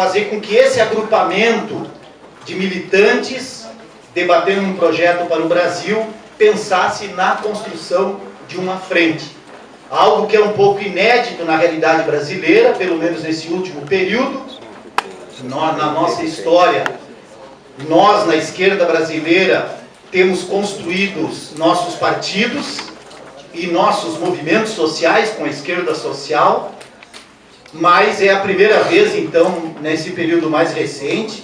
fazer com que esse agrupamento de militantes, debatendo um projeto para o Brasil, pensasse na construção de uma frente. Algo que é um pouco inédito na realidade brasileira, pelo menos nesse último período. Na nossa história, nós, na esquerda brasileira, temos construído nossos partidos e nossos movimentos sociais com a esquerda social, mas é a primeira vez, então, nesse período mais recente,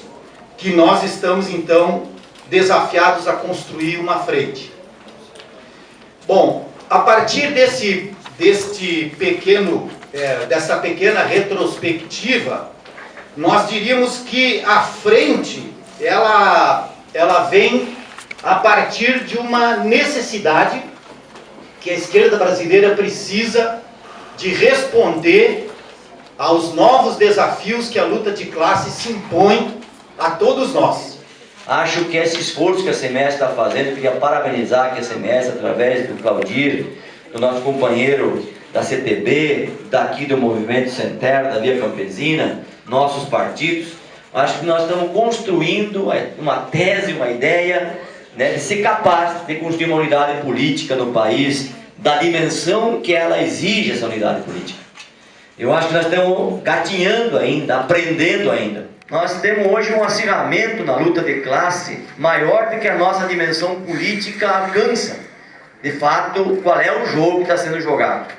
que nós estamos, então, desafiados a construir uma frente. Bom, a partir dessa pequena retrospectiva, nós diríamos que a frente, ela vem a partir de uma necessidade que a esquerda brasileira precisa de responder aos novos desafios que a luta de classe se impõe a todos nós. Acho que esse esforço que a Semestre está fazendo, eu queria parabenizar aqui a Semestre, através do Claudir, do nosso companheiro da CTB, daqui do Movimento Sem Terra, da Via Campesina, nossos partidos. Acho que nós estamos construindo uma tese, uma ideia, né, de ser capaz de construir uma unidade política no país, da dimensão que ela exige, essa unidade política. Eu acho que nós estamos gatinhando ainda, aprendendo ainda. Nós temos hoje um acirramento na luta de classe maior do que a nossa dimensão política alcança. De fato, qual é o jogo que está sendo jogado?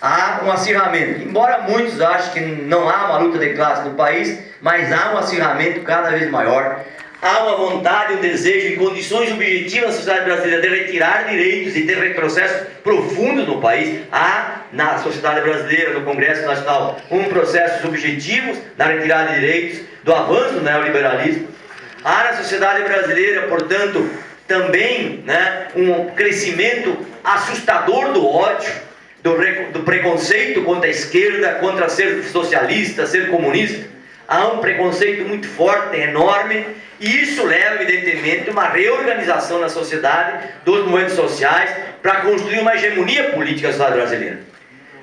Há um acirramento. Embora muitos achem que não há uma luta de classe no país, mas há um acirramento cada vez maior. Há uma vontade, um desejo e condições objetivas da sociedade brasileira de retirar direitos e ter retrocessos profundos no país. Há na sociedade brasileira, no Congresso Nacional, um processo subjetivo na retirada de direitos, do avanço do neoliberalismo. Há na sociedade brasileira, portanto, também, né, um crescimento assustador do ódio, do preconceito contra a esquerda, contra ser socialista, ser comunista. Há um preconceito muito forte, enorme, e isso leva, evidentemente, a uma reorganização na sociedade, dos movimentos sociais, para construir uma hegemonia política da sociedade brasileira.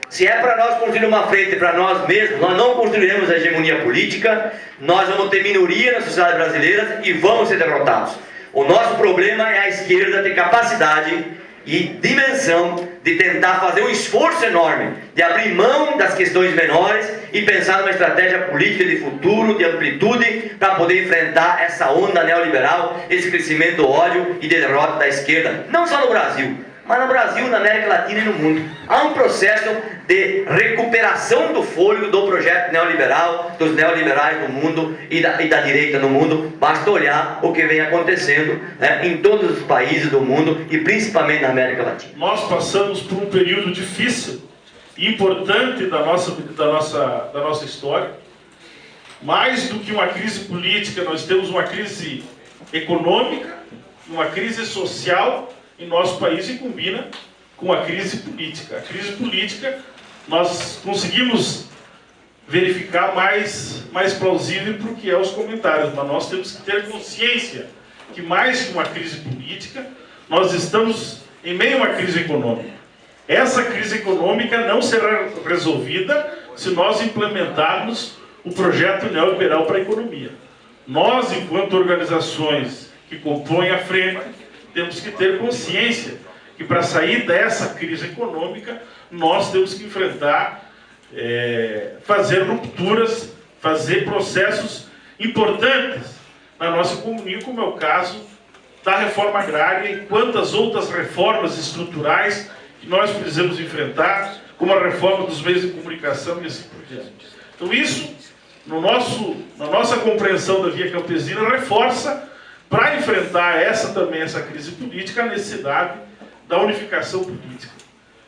Se é para nós construir uma frente para nós mesmos, nós não construiremos a hegemonia política, nós vamos ter minoria na sociedade brasileira e vamos ser derrotados. O nosso problema é a esquerda ter capacidade e dimensão de tentar fazer um esforço enorme, de abrir mão das questões menores e pensar numa estratégia política de futuro, de amplitude, para poder enfrentar essa onda neoliberal, esse crescimento do ódio e de derrota da esquerda, não só no Brasil, mas no Brasil, na América Latina e no mundo. Há um processo de recuperação do fôlego do projeto neoliberal, dos neoliberais no mundo e da direita no mundo. Basta olhar o que vem acontecendo, né, em todos os países do mundo e principalmente na América Latina. Nós passamos por um período difícil e importante da nossa história. Mais do que uma crise política, nós temos uma crise econômica, uma crise social em nosso país e combina com a crise política. A crise política nós conseguimos verificar mais plausível para o que é os comentários, mas nós temos que ter consciência que mais que uma crise política, nós estamos em meio a uma crise econômica. Essa crise econômica não será resolvida se nós implementarmos o projeto neoliberal para a economia. Nós, enquanto organizações que compõem a frente, temos que ter consciência que para sair dessa crise econômica, nós temos que enfrentar, fazer rupturas, fazer processos importantes na nossa economia, como é o caso da reforma agrária e quantas outras reformas estruturais que nós precisamos enfrentar, como a reforma dos meios de comunicação e assim por diante. Então isso, na nossa compreensão da Via Campesina, reforça, para enfrentar essa crise política, a necessidade da unificação política.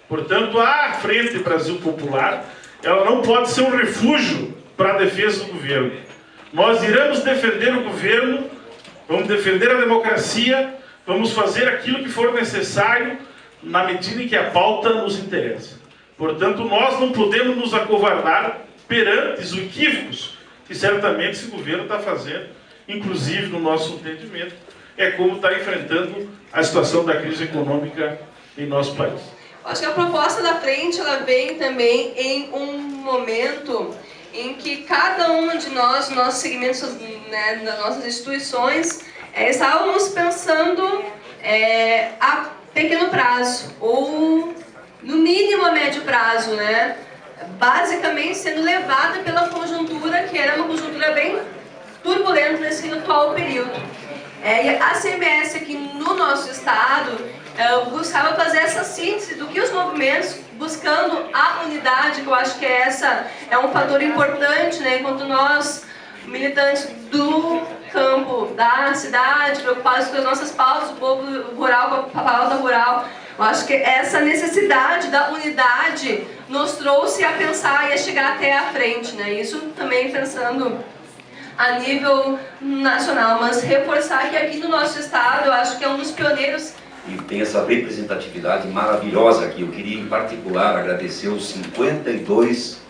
Portanto, a Frente Brasil Popular, ela não pode ser um refúgio para a defesa do governo. Nós iremos defender o governo, vamos defender a democracia, vamos fazer aquilo que for necessário na medida em que a pauta nos interessa. Portanto, nós não podemos nos acovardar perante os equívocos que certamente esse governo está fazendo, inclusive no nosso entendimento, é como está enfrentando a situação da crise econômica em nosso país. Acho que a proposta da frente ela vem também em um momento em que cada um de nós, nossos segmentos, né, das nossas instituições, estávamos pensando a pequeno prazo, ou no mínimo a médio prazo, né? Basicamente sendo levada pela conjuntura, que era uma conjuntura bem turbulenta nesse atual período. E a CMS aqui no nosso estado buscava fazer essa síntese do que os movimentos, buscando a unidade, que eu acho que essa é um fator importante, né? Enquanto nós, militantes do campo, da cidade, preocupados com as nossas pautas, o povo rural com a pauta rural, eu acho que essa necessidade da unidade nos trouxe a pensar e a chegar até a frente, né? Isso também pensando a nível nacional, mas reforçar que aqui no nosso estado, eu acho que é um dos pioneiros. E tem essa representatividade maravilhosa aqui. Eu queria, em particular, agradecer os 52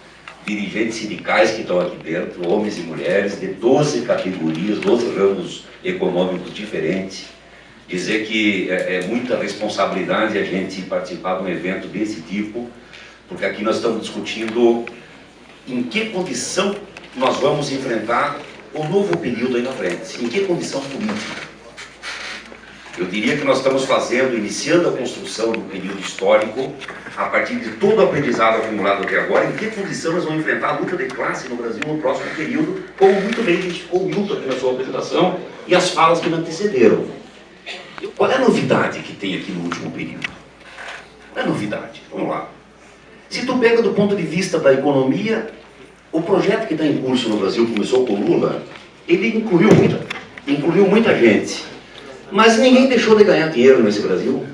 dirigentes sindicais que estão aqui dentro, homens e mulheres, de 12 categorias, 12 ramos econômicos diferentes. Dizer que é muita responsabilidade a gente participar de um evento desse tipo, porque aqui nós estamos discutindo em que condição nós vamos enfrentar o novo período aí na frente, em que condição política. Eu diria que nós estamos iniciando a construção do período histórico, a partir de todo o aprendizado acumulado até agora, em que condição nós vamos enfrentar a luta de classe no Brasil no próximo período, como muito bem identificou o Milton aqui na sua apresentação, e as falas que me antecederam. Qual é a novidade que tem aqui no último período? Qual é a novidade? Vamos lá. Se tu pega do ponto de vista da economia, o projeto que está em curso no Brasil, começou com o Lula, ele incluiu muita gente. Mas ninguém deixou de ganhar dinheiro nesse Brasil.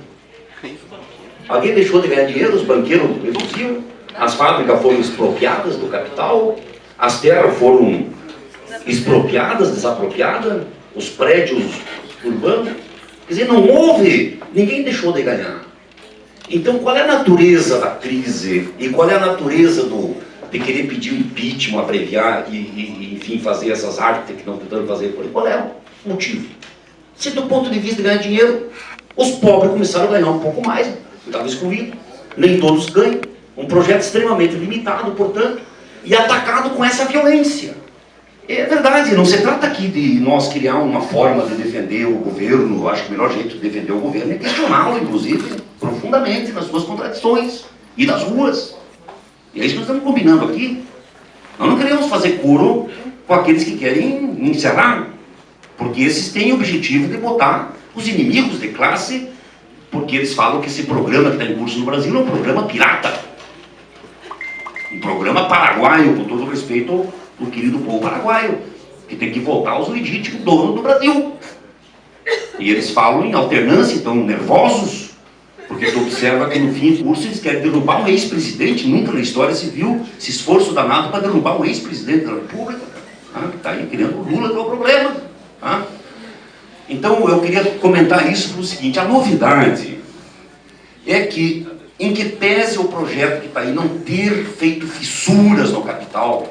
Alguém deixou de ganhar dinheiro, os banqueiros reduziram, as fábricas foram expropriadas do capital, as terras foram expropriadas, desapropriadas, os prédios urbanos. Quer dizer, não houve, ninguém deixou de ganhar. Então, qual é a natureza da crise e qual é a natureza de querer pedir um impeachment, abreviar e enfim, fazer essas artes que não estão tentando fazer? Qual é o motivo? Se do ponto de vista de ganhar dinheiro, os pobres começaram a ganhar um pouco mais, estava excluído, nem todos ganham, um projeto extremamente limitado, portanto, e atacado com essa violência. É verdade, não se trata aqui de nós criar uma forma de defender o governo. Eu acho que o melhor jeito de defender o governo é questioná-lo, inclusive, profundamente, nas suas contradições e nas ruas. E é isso que nós estamos combinando aqui. Nós não queremos fazer coro com aqueles que querem encerrar, porque esses têm o objetivo de botar os inimigos de classe, porque eles falam que esse programa que está em curso no Brasil é um programa pirata. Um programa paraguaio, com todo o respeito do querido povo paraguaio, que tem que voltar aos legítimos donos do Brasil. E eles falam em alternância, estão nervosos, porque tu observa que no fim do curso eles querem derrubar um ex-presidente. Nunca na história se viu esse esforço danado para derrubar um ex-presidente da República, que está aí querendo o Lula, que é o problema. Então eu queria comentar isso pelo seguinte: a novidade é que, em que pese o projeto que está aí não ter feito fissuras no capital,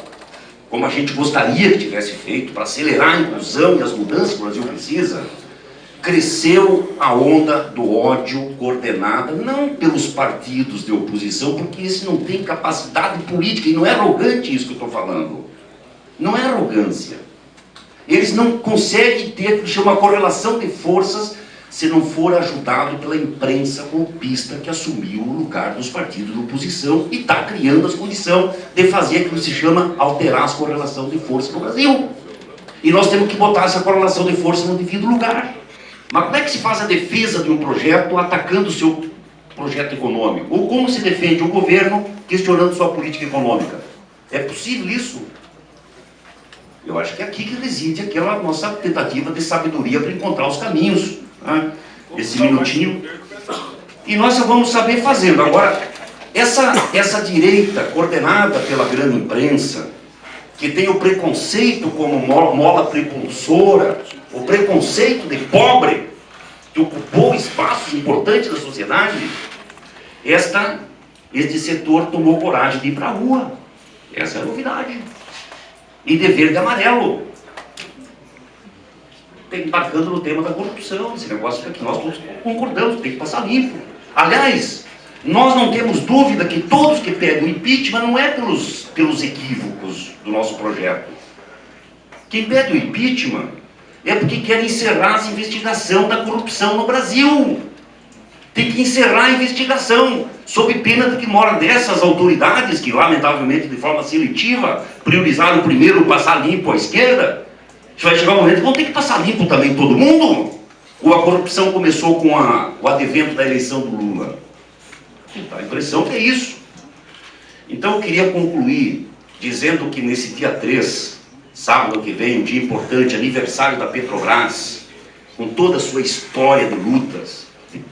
como a gente gostaria que tivesse feito, para acelerar a inclusão e as mudanças que o Brasil precisa, cresceu a onda do ódio coordenada, não pelos partidos de oposição, porque esse não tem capacidade política, e não é arrogante isso que eu estou falando. Não é arrogância. Eles não conseguem ter o que chama correlação de forças se não for ajudado pela imprensa golpista que assumiu o lugar dos partidos de oposição e está criando as condições de fazer aquilo que se chama alterar as correlações de força no Brasil. E nós temos que botar essa correlação de força no devido lugar. Mas como é que se faz a defesa de um projeto atacando o seu projeto econômico? Ou como se defende o governo questionando sua política econômica? É possível isso? Eu acho que é aqui que reside aquela nossa tentativa de sabedoria para encontrar os caminhos. Esse minutinho. E nós só vamos saber fazendo. Agora, essa direita coordenada pela grande imprensa, que tem o preconceito como mola propulsora, o preconceito de pobre, que ocupou espaços importantes da sociedade, este setor tomou coragem de ir para a rua. Essa é a novidade. E de verde e amarelo. Embarcando no tema da corrupção, esse negócio que nós todos concordamos, tem que passar limpo. Aliás, Nós não temos dúvida que todos que pedem o impeachment não é pelos equívocos do nosso projeto. Quem pede o impeachment é porque quer encerrar essa investigação da corrupção no Brasil. Tem que encerrar a investigação, sob pena de que uma hora dessas autoridades, que lamentavelmente de forma seletiva, priorizaram primeiro passar limpo à esquerda, vai chegar um momento que vão ter que passar limpo também todo mundo? Ou a corrupção começou com o advento da eleição do Lula? Dá a impressão que é isso. Então eu queria concluir dizendo que nesse dia 3, sábado que vem, um dia importante, aniversário da Petrobras, com toda a sua história de lutas, de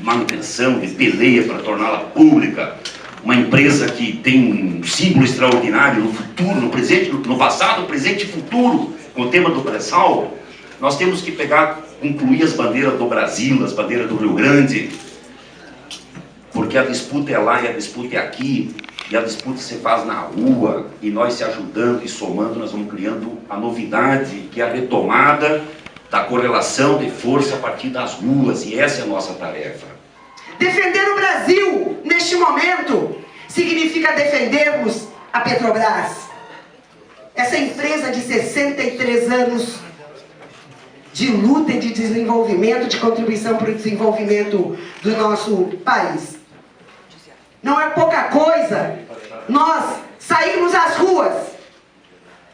manutenção, de peleia para torná-la pública, uma empresa que tem um símbolo extraordinário no futuro, no presente, no passado, presente e futuro, com o tema do pré-sal, nós temos que concluir as bandeiras do Brasil, as bandeiras do Rio Grande, porque a disputa é lá e a disputa é aqui, e a disputa se faz na rua, e nós se ajudando e somando, nós vamos criando a novidade, que é a retomada da correlação de força a partir das ruas, e essa é a nossa tarefa. Defender o Brasil, neste momento, significa defendermos a Petrobras. Essa empresa de 63 anos de luta e de desenvolvimento, de contribuição para o desenvolvimento do nosso país. Não é pouca coisa nós sairmos às ruas,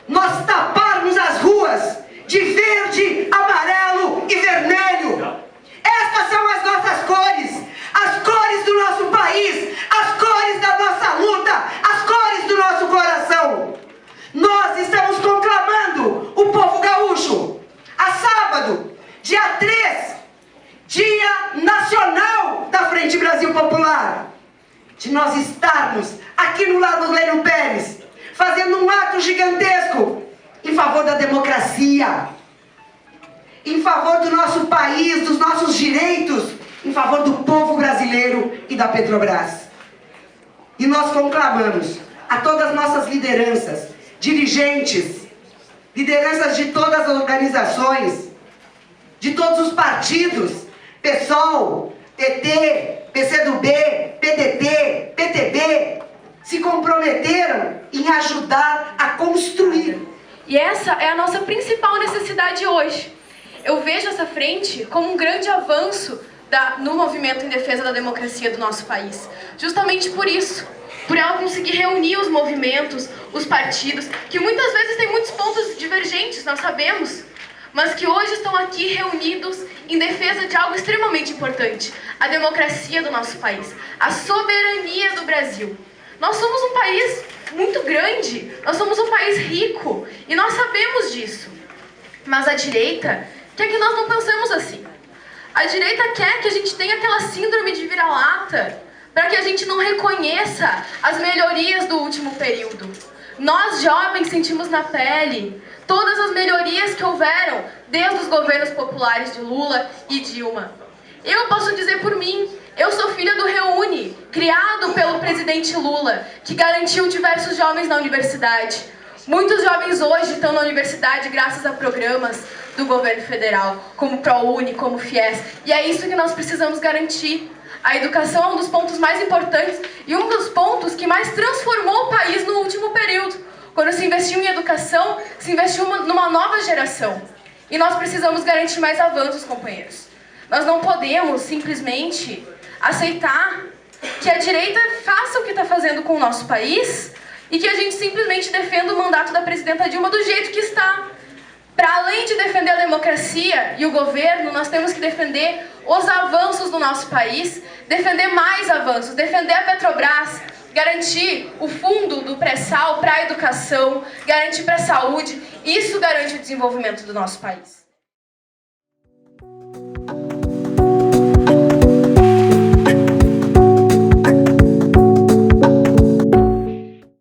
nós taparmos as ruas de verde, amarelo e vermelho. Estas são as nossas cores, as cores do nosso país, as cores da nossa luta, as cores do nosso coração. Nós estamos conclamando o povo gaúcho a sábado, dia 3, Dia Nacional da Frente Brasil Popular, de nós estarmos aqui no lado do Lênio Pérez, fazendo um ato gigantesco em favor da democracia, em favor do nosso país, dos nossos direitos, em favor do povo brasileiro e da Petrobras. E nós conclamamos a todas as nossas lideranças, dirigentes, lideranças de todas as organizações, de todos os partidos, PSOL, PT, PCdoB, PDT, PTB, se comprometeram em ajudar a construir. E essa é a nossa principal necessidade hoje. Eu vejo essa frente como um grande avanço no movimento em defesa da democracia do nosso país. Justamente por isso, por ela conseguir reunir os movimentos, os partidos, que muitas vezes têm muitos pontos divergentes, nós sabemos, mas que hoje estão aqui reunidos em defesa de algo extremamente importante, a democracia do nosso país, a soberania do Brasil. Nós somos um país muito grande, nós somos um país rico, e nós sabemos disso. Mas a direita quer que nós não pensemos assim. A direita quer que a gente tenha aquela síndrome de vira-lata, para que a gente não reconheça as melhorias do último período. Nós, jovens, sentimos na pele todas as melhorias que houveram desde os governos populares de Lula e Dilma. Eu posso dizer por mim, eu sou filha do Reúne, criado pelo presidente Lula, que garantiu diversos jovens na universidade. Muitos jovens hoje estão na universidade graças a programas do governo federal, como ProUni, como FIES, e é isso que nós precisamos garantir. A educação é um dos pontos mais importantes e um dos pontos que mais transformou o país no último período. Quando se investiu em educação, se investiu numa nova geração. E nós precisamos garantir mais avanços, companheiros. Nós não podemos simplesmente aceitar que a direita faça o que está fazendo com o nosso país e que a gente simplesmente defenda o mandato da presidenta Dilma do jeito que está. Para além de defender a democracia e o governo, nós temos que defender os avanços do nosso país, defender mais avanços, defender a Petrobras, garantir o fundo do pré-sal para a educação, garantir para a saúde. Isso garante o desenvolvimento do nosso país.